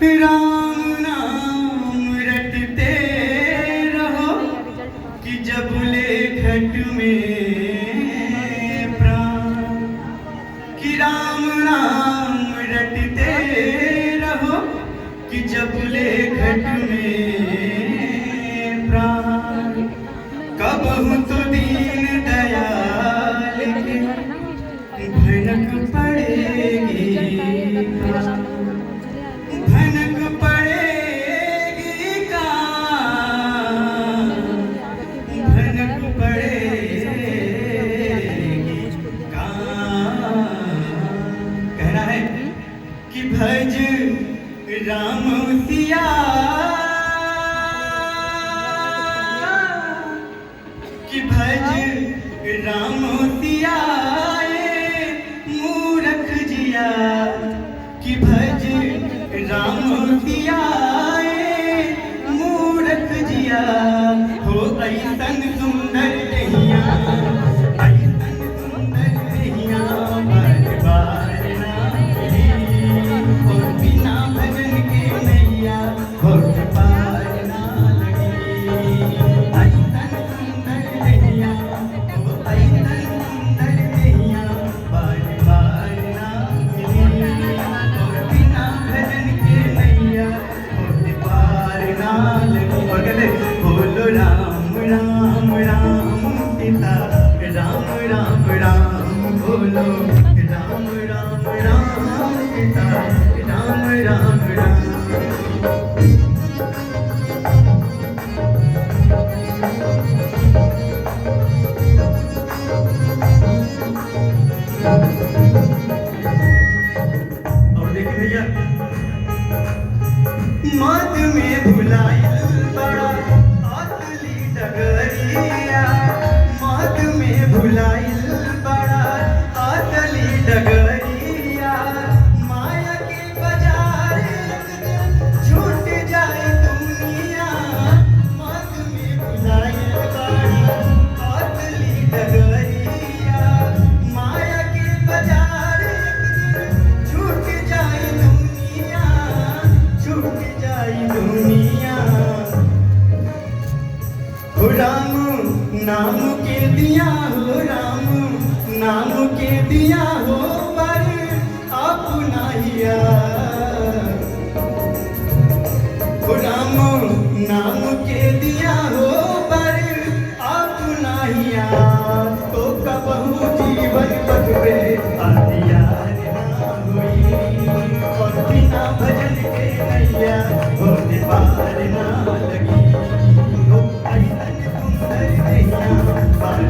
राम नाम रटते रहो कि जब ले घट में प्राण। कि राम नाम रटते रहो कि जब ले घट में प्राण। कबहु तो दीन दयाल के भनक पड़ेगी, भनक पड़ेगी का, भनक पड़ेगी का। कहना है कि भज राम सिया, कि भज राम सिया मूरख जिया। कि भज राम सिया मूरख जिया। हो ऐसन सुंदर नैया, ऐसन सुंदर नैया बार बार ना मिली। और बिना भजन के नैया होठ पार ना लगी। ऐसन सुंदर नैया, हो ऐसन सुंदर नैया बार बार ना मिली। और बिना भजन के नैया होठ पार ना लगी। और कहते बोलो राम राम राम सीता राम राम राम। बोलो राम राम राम सीता राम राम राम। और देखिए भैया, मद में भुलाइल बड़ा असली डगरिया। मद में भुलाइल बड़ा असली डगरिया। माया के बाजार एक दिन छूट जाए दुनिया। मद में भुलाइल बड़ा असली डगरिया। माया के बाजार एक दिन छूट जाए दुनिया, छूट जाए दुनिया। हो राम नाम के दिया, हो राम नाम के दिया हो पर अपना हिया। हो राम नाम के दिया हो पर अपना हिया। तो कबहू जीवन पथ पे अंधियार ना हुई। और बिना भजन के नैया होठ पार ना लगी। हो ऐसन सुंदर नैया बार